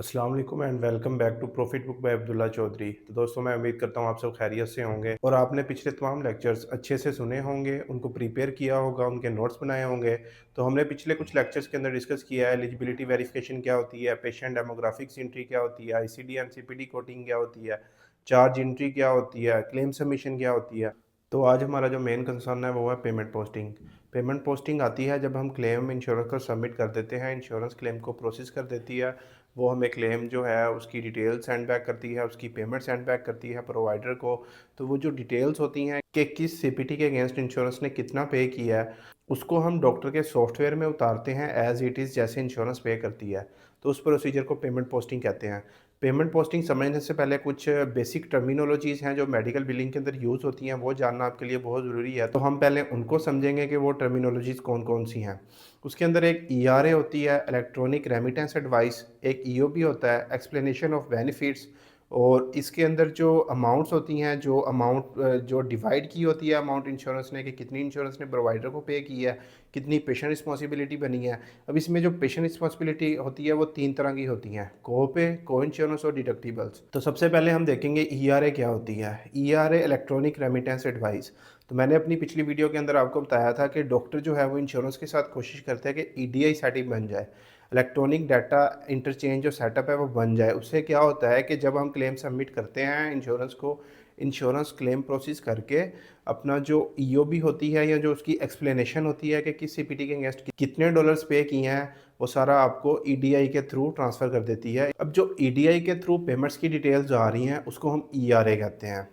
अस्सलाम वालेकुम and welcome back to profit book by Abdullah Chaudhary. तो दोस्तों, मैं उम्मीद करता हूँ आप सब खैरियत से होंगे और आपने पिछले तमाम लेक्चर्स अच्छे से सुने होंगे, उनको प्रिपेयर किया होगा, उनके नोट्स बनाए होंगे। तो हमने पिछले कुछ लेक्चर्स के अंदर डिस्कस किया है एलिजिबिलिटी वेरिफिकेशन क्या होती है, पेशेंट डेमोग्राफिक्स एंट्री क्या होती है, आईसीडी एंड सीपीडी कोडिंग क्या होती है, चार्ज एंट्री क्या होती है, क्लेम सबमिशन क्या होती है। तो आज हमारा जो मेन कंसर्न है वो है पेमेंट पोस्टिंग। पेमेंट पोस्टिंग आती है जब हम क्लेम इंश्योरेंस को सबमिट कर देते हैं, इंश्योरेंस क्लेम को प्रोसेस कर देती है, वो हमें क्लेम जो है उसकी डिटेल सेंड बैक करती है, उसकी पेमेंट सेंड बैक करती है प्रोवाइडर को। तो वो जो डिटेल्स होती हैं कि किस सीपीटी के अगेंस्ट इंश्योरेंस ने कितना पे किया है, उसको हम डॉक्टर के सॉफ्टवेयर में उतारते हैं एज इट इज़ जैसे इंश्योरेंस पे करती है। तो उस प्रोसीजर को पेमेंट पोस्टिंग कहते हैं। पेमेंट पोस्टिंग समझने से पहले कुछ बेसिक टर्मिनोलॉजीज़ हैं जो मेडिकल बिलिंग के अंदर यूज़ होती हैं, वो जानना आपके लिए बहुत ज़रूरी है। तो हम पहले उनको समझेंगे कि वो टर्मिनोलॉजीज़ कौन कौन सी हैं। उसके अंदर एक ईआरए होती है, इलेक्ट्रॉनिक रेमिटेंस एडवाइस, एक ईओबी होता है, एक्सप्लेनेशन ऑफ बेनिफिट्स, और इसके अंदर जो अमाउंट्स होती हैं, जो अमाउंट जो डिवाइड की होती है अमाउंट इंश्योरेंस ने, कि कितनी इंश्योरेंस ने प्रोवाइडर को पे की है, कितनी पेशेंट रिस्पॉन्सिबिलिटी बनी है। अब इसमें जो पेशेंट रिस्पॉन्सिबिलिटी होती है वो तीन तरह की होती हैं, को पे, को इंश्योरेंस और डिडक्टिबल्स। तो सबसे पहले हम देखेंगे ईआरए क्या होती है। ERA electronic remittance advice. तो मैंने अपनी पिछली वीडियो के अंदर आपको बताया था कि डॉक्टर जो है वो इंश्योरेंस के साथ कोशिश करते हैं कि ईडीआई सेटअप बन जाए, इलेक्ट्रॉनिक डाटा इंटरचेंज जो सेटअप है वो बन जाए। उससे क्या होता है कि जब हम क्लेम सबमिट करते हैं इंश्योरेंस को, इंश्योरेंस क्लेम प्रोसेस करके अपना जो ईओबी होती है या जो उसकी एक्सप्लेनेशन होती है कि किस सीपीटी के अगेंस्ट कितने डॉलर्स पे किए हैं, वो सारा आपको ईडीआई के थ्रू ट्रांसफ़र कर देती है। अब जो ईडीआई के थ्रू पेमेंट्स की डिटेल्स आ रही हैं उसको हम ईआरए कहते हैं,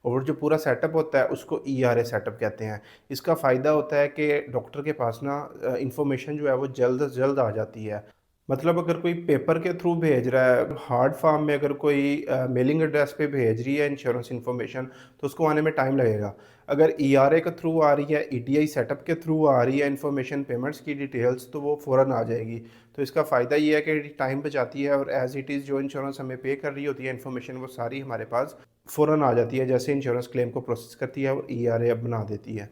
और जो पूरा सेटअप होता है उसको ईआरए सेटअप कहते हैं। इसका फ़ायदा होता है कि डॉक्टर के पास ना इंफॉर्मेशन जो है वो जल्द से जल्द आ जाती है। मतलब अगर कोई पेपर के थ्रू भेज रहा है, हार्ड फॉर्म में अगर कोई मेलिंग एड्रेस पे भेज रही है इंश्योरेंस इन्फॉर्मेशन, तो उसको आने में टाइम लगेगा। अगर ईआरए के थ्रू आ रही है, ईडीआई सेटअप के थ्रू आ रही है इन्फॉर्मेशन, पेमेंट्स की डिटेल्स, तो वो फ़ौरन आ जाएगी। तो इसका फ़ायदा ये है कि टाइम बचाती है, और एज़ इट इज़ जो इंश्योरेंस हमें पे कर रही होती है इन्फॉर्मेशन, वो सारी हमारे पास फ़ौरन आ जाती है। जैसे इंश्योरेंस क्लेम को प्रोसेस करती है और ईआरए बना देती है।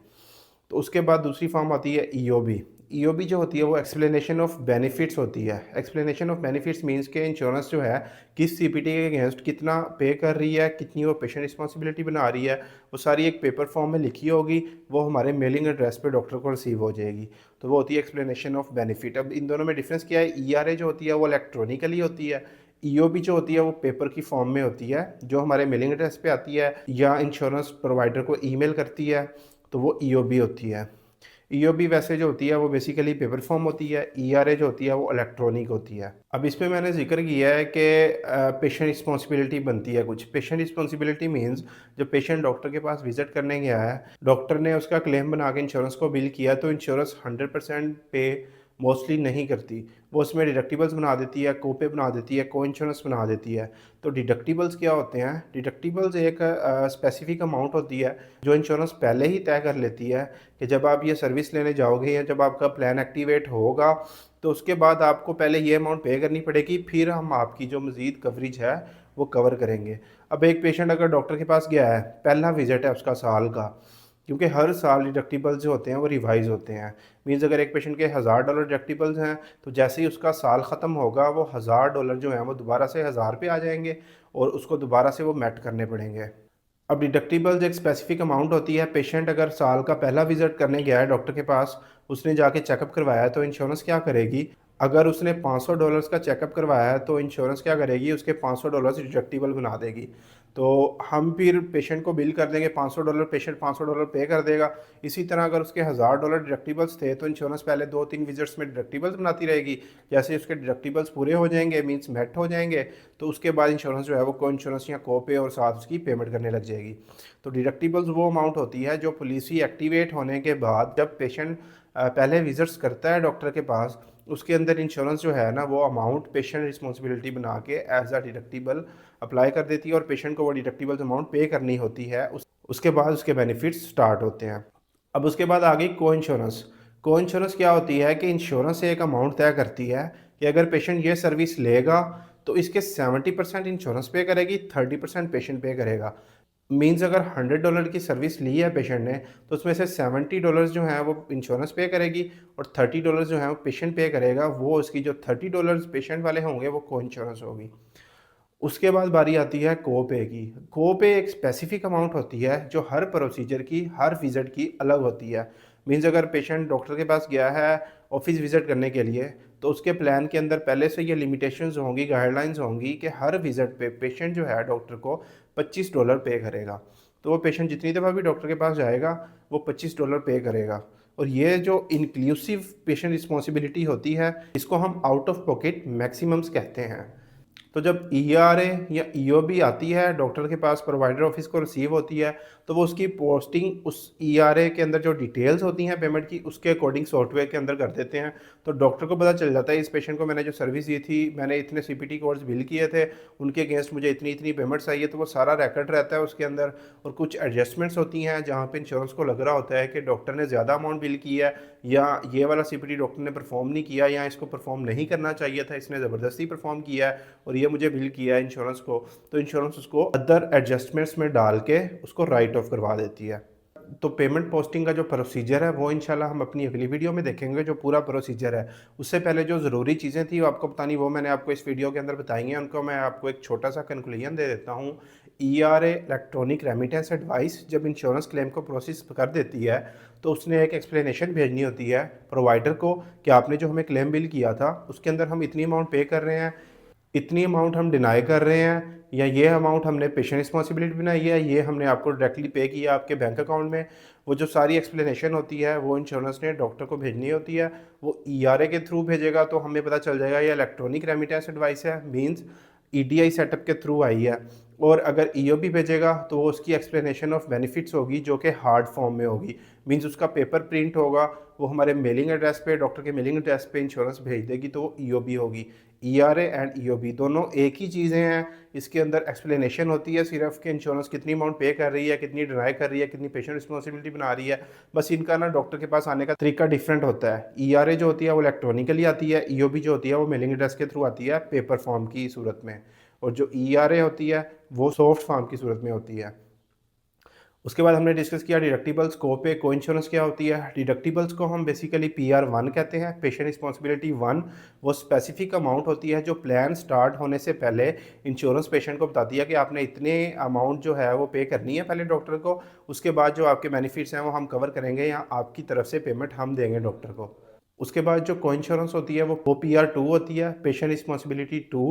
तो उसके बाद दूसरी फॉर्म आती है ईओबी। ईओबी जो होती है वो एक्सप्लेनेशन ऑफ बेनिफिट्स होती है। एक्सप्लेनेशन ऑफ बेनिफिट्स मींस के इंश्योरेंस जो है किस सीपीटी के अगेंस्ट कितना पे कर रही है, कितनी वो पेशेंट रिस्पॉन्सिबिलिटी बना रही है, वो सारी एक पेपर फॉर्म में लिखी होगी, वो हमारे मेलिंग एड्रेस पे डॉक्टर को रिसीव हो जाएगी। तो वो होती है एक्सप्लेनेशन ऑफ बेनिफिट। अब इन दोनों में डिफरेंस क्या है? ईआरए जो होती है वो इलेक्ट्रॉनिकली होती है, ईओबी जो होती है वो पेपर की फॉर्म में होती है, जो हमारे मेलिंग एड्रेस पे आती है या इंश्योरेंस प्रोवाइडर को ईमेल करती है, तो वो ईओबी होती है। ईओबी वैसे जो होती है वो बेसिकली पेपर फॉर्म होती है, ईआरए जो होती है वो इलेक्ट्रॉनिक होती है। अब इसमें मैंने जिक्र किया है कि पेशेंट रिस्पॉन्सिबिलिटी बनती है कुछ। पेशेंट रिस्पॉन्सिबिलिटी मींस जब पेशेंट डॉक्टर के पास विजिट करने गया है, डॉक्टर ने उसका क्लेम बना के इंश्योरेंस को बिल किया, तो इंश्योरेंस 100% पे मोस्टली नहीं करती। वो उसमें डिडक्टिबल्स बना देती है, कोपे बना देती है, को इंश्योरेंस बना देती है। तो डिडक्टिबल्स क्या होते हैं? डिडक्टिबल्स एक स्पेसिफिक अमाउंट होती है जो इंश्योरेंस पहले ही तय कर लेती है कि जब आप ये सर्विस लेने जाओगे या जब आपका प्लान एक्टिवेट होगा, तो उसके बाद आपको पहले ये अमाउंट पे करनी पड़ेगी, फिर हम आपकी जो मज़ीद कवरेज है वो कवर करेंगे। अब एक पेशेंट अगर डॉक्टर के पास गया है, पहला विजिट है उसका साल का, क्योंकि हर साल डिडक्टिबल्स जो होते हैं वो रिवाइज होते हैं। मीन्स अगर एक पेशेंट के $1000 डिडक्टिबल्स हैं, तो जैसे ही उसका साल ख़त्म होगा वो $1000 जो हैं वो दोबारा से 1000 पे आ जाएंगे, और उसको दोबारा से वो मेट करने पड़ेंगे। अब डिडक्टिबल्स एक स्पेसिफिक अमाउंट होती है। पेशेंट अगर साल का पहला विजिट करने गया है डॉक्टर के पास, उसने जाके चेकअप करवाया है, तो इंश्योरेंस क्या करेगी? अगर उसने $500 का चेकअप करवाया है तो इंश्योरेंस क्या करेगी? उसके $500 डिडक्टिबल बना देगी। तो हम फिर पेशेंट को बिल कर देंगे $500, पेशेंट $500 पे कर देगा। इसी तरह अगर उसके $1000 डिडक्टिबल्स थे, तो इंश्योरेंस पहले 2-3 विजिट्स में डिडक्टिबल्स बनाती रहेगी। जैसे उसके डिडक्टिबल्स पूरे हो जाएंगे, मीन्स मेट हो जाएंगे, तो उसके बाद इंश्योरेंस जो है वो को इंश्योरेंस या को पे और साथ उसकी पेमेंट करने लग जाएगी। तो डिडक्टिबल्स वो अमाउंट होती है जो पॉलिसी एक्टिवेट होने के बाद जब पेशेंट पहले विजिट्स करता है डॉक्टर के पास, उसके अंदर इंश्योरेंस जो है ना वो अमाउंट पेशेंट रिस्पॉन्सिबिलिटी बना के एज अ डिडक्टिबल अप्लाई कर देती है, और पेशेंट को वो डिडक्टिबल अमाउंट पे करनी होती है। उसके बाद उसके बेनिफिट्स स्टार्ट होते हैं। अब उसके बाद आ गई को इंश्योरेंस। को इंश्योरेंस क्या होती है कि इंश्योरेंस एक अमाउंट तय करती है कि अगर पेशेंट ये सर्विस लेगा तो इसके 70% इंश्योरेंस पे करेगी, 30% पेशेंट पे करेगा। मीन्स अगर $100 की सर्विस ली है पेशेंट ने, तो उसमें से $70 जो हैं वो इंश्योरेंस पे करेगी और $30 जो हैं वो पेशेंट पे करेगा। वो उसकी जो $30 पेशेंट वाले होंगे वो को इंश्योरेंस होगी। उसके बाद बारी आती है को-पे की। को-पे एक स्पेसिफिक अमाउंट होती है जो हर प्रोसीजर की, हर विज़िट की अलग होती है। मीन्स अगर पेशेंट डॉक्टर के पास गया है ऑफ़िस विज़िट करने के लिए, तो उसके प्लान के अंदर पहले से ये लिमिटेशंस होंगी, गाइडलाइंस होंगी कि हर विज़िट पे पेशेंट जो है डॉक्टर को $25 पे करेगा। तो वो पेशेंट जितनी दफ़ा भी डॉक्टर के पास जाएगा, वो $25 पे करेगा। और ये जो इंक्लूसिव पेशेंट रिस्पॉन्सिबिलिटी होती है, इसको हम आउट ऑफ पॉकेट मैक्सिमम्स कहते हैं। तो जब ईआरए या ईओबी आती है डॉक्टर के पास, प्रोवाइडर ऑफिस को रिसीव होती है, तो वो उसकी पोस्टिंग उस ईआरए के अंदर जो डिटेल्स होती हैं पेमेंट की, उसके अकॉर्डिंग सॉफ्टवेयर के अंदर कर देते हैं। तो डॉक्टर को पता चल जाता है इस पेशेंट को मैंने जो सर्विस दी थी, मैंने इतने सीपीटी कोड्स बिल किए थे, उनके अगेंस्ट मुझे इतनी इतनी पेमेंट्स आई है, तो वो सारा रिकॉर्ड रहता है उसके अंदर। और कुछ एडजस्टमेंट्स होती हैं जहाँ पे इंश्योरेंस को लग रहा होता है कि डॉक्टर ने ज़्यादा अमाउंट बिल की है, या ये वाला सीपीटी डॉक्टर ने परफॉर्म नहीं किया, या इसको परफॉर्म नहीं करना चाहिए था, इसने ज़बरदस्ती परफॉर्म किया है और ये मुझे बिल किया है इंश्योरेंस को, तो इंश्योरेंस उसको अदर एडजस्टमेंट्स में डाल के उसको राइट ऑफ करवा देती है। तो पेमेंट पोस्टिंग का जो प्रोसीजर है वो इंशाल्लाह हम अपनी अगली वीडियो में देखेंगे, जो पूरा प्रोसीजर है। उससे पहले जो ज़रूरी चीज़ें थी वो आपको बतानी, वो मैंने आपको इस वीडियो के अंदर बताई हैं। उनको मैं आपको एक छोटा सा कंक्लूजन दे देता हूँ। ईआरए इलेक्ट्रॉनिक रेमिटेंस एडवाइस जब इंश्योरेंस क्लेम को प्रोसेस कर देती है, तो उसने एक एक्सप्लेनेशन भेजनी होती है प्रोवाइडर को कि आपने जो हमें क्लेम बिल किया था उसके अंदर हम इतनी अमाउंट पे कर रहे हैं, इतनी अमाउंट हम डिनाई कर रहे हैं, या ये अमाउंट हमने पेशेंट रिस्पॉन्सिबिलिटी बनाई है, ये हमने आपको डायरेक्टली पे किया आपके बैंक अकाउंट में। वो जो सारी एक्सप्लेनेशन होती है वो इंश्योरेंस ने डॉक्टर को भेजनी होती है। वो ईआरए के थ्रू भेजेगा तो हमें पता चल जाएगा ये इलेक्ट्रॉनिक रेमिटेंस एडवाइस है, मींस ईडीआई सेटअप के थ्रू आई है। और अगर ईओबी भेजेगा तो वो उसकी एक्सप्लेनेशन ऑफ बेनिफिट्स होगी जो कि हार्ड फॉर्म में होगी, मींस उसका पेपर प्रिंट होगा, वो हमारे मेलिंग एड्रेस पे, डॉक्टर के मेलिंग एड्रेस पे इंश्योरेंस भेज देगी, तो वो ईओबी होगी। ईआरए एंड ईओबी दोनों एक ही चीज़ें हैं। इसके अंदर एक्सप्लेनेशन होती है सिर्फ कि इंश्योरेंस कितनी अमाउंट पे कर रही है, कितनी डिनाई कर रही है, कितनी पेशेंट रिस्पॉन्सिबिलिटी बना रही है। बस इनका ना डॉक्टर के पास आने का तरीका डिफरेंट होता है। ईआरए जो होती है वो इलेक्ट्रॉनिकली आती है, ईओबी जो होती है वो मेलिंग एड्रेस के थ्रू आती है पेपर फॉर्म की सूरत में, और जो ईआरए होती है वो सॉफ्ट फॉर्म की सूरत में होती है। उसके बाद हमने डिस्कस किया डिडक्टिबल्स, को-पे, को इंश्योरेंस क्या होती है। डिडक्टिबल्स को हम बेसिकली पीआर 1 कहते हैं, पेशेंट रिस्पॉन्सिबिलिटी 1। वो स्पेसिफिक अमाउंट होती है जो प्लान स्टार्ट होने से पहले इंश्योरेंस पेशेंट को बताती है कि आपने इतने अमाउंट जो है वो पे करनी है पहले डॉक्टर को, उसके बाद जो आपके बेनिफिट्स हैं वो हम कवर करेंगे, या आपकी तरफ से पेमेंट हम देंगे डॉक्टर को। उसके बाद जो को इंश्योरेंस होती है वो पीआर 2 होती है, पेशेंट रिस्पॉन्सिबिलिटी 2।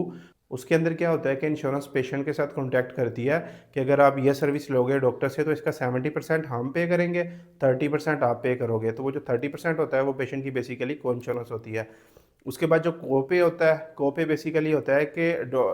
उसके अंदर क्या होता है कि इंश्योरेंस पेशेंट के साथ कॉन्टैक्ट करती है कि अगर आप ये सर्विस लोगे डॉक्टर से तो इसका 70% हम पे करेंगे, 30% आप पे करोगे। तो वो जो 30% होता है वो पेशेंट की बेसिकली को इंश्योरेंस होती है। उसके बाद जो कोपे होता है, कोपे बेसिकली होता है कि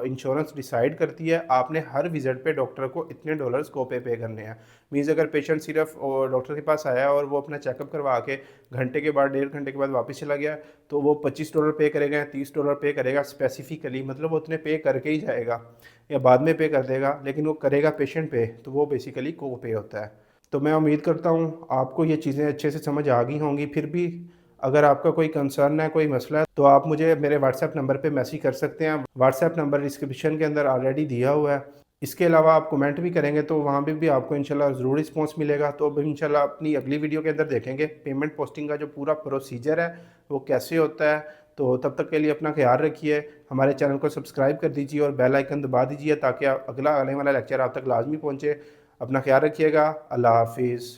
इंश्योरेंस डिसाइड करती है आपने हर विजिट पे डॉक्टर को इतने डॉलर्स कोपे पे करने हैं। मीन्स अगर पेशेंट सिर्फ डॉक्टर के पास आया और वो अपना चेकअप करवा के घंटे के बाद, 1.5 घंटे के बाद वापस चला गया, तो वो $25 पे करेगा या $30 पे करेगा स्पेसिफिकली, मतलब वो उतने पे करके ही जाएगा, या बाद में पे कर देगा, लेकिन वो करेगा पेशेंट पे, तो वो बेसिकली कोपे होता है। तो मैं उम्मीद करता हूँ आपको ये चीज़ें अच्छे से समझ आ गई होंगी। फिर भी अगर आपका कोई कंसर्न है, कोई मसला है, तो आप मुझे मेरे व्हाट्सएप नंबर पे मैसेज कर सकते हैं। व्हाट्सएप नंबर डिस्क्रिप्शन के अंदर ऑलरेडी दिया हुआ है। इसके अलावा आप कमेंट भी करेंगे तो वहाँ पे भी आपको इंशाल्लाह ज़रूर रिस्पॉन्स मिलेगा। तो अब इंशाल्लाह अपनी अगली वीडियो के अंदर देखेंगे पेमेंट पोस्टिंग का जो पूरा प्रोसीजर है वो कैसे होता है। तो तब तक के लिए अपना ख्याल रखिए, हमारे चैनल को सब्सक्राइब कर दीजिए और बेल आइकन दबा दीजिए ताकि अगला आने वाला लेक्चर आप तक लाजमी पहुँचे। अपना ख्याल रखिएगा। अल्लाह हाफिज़।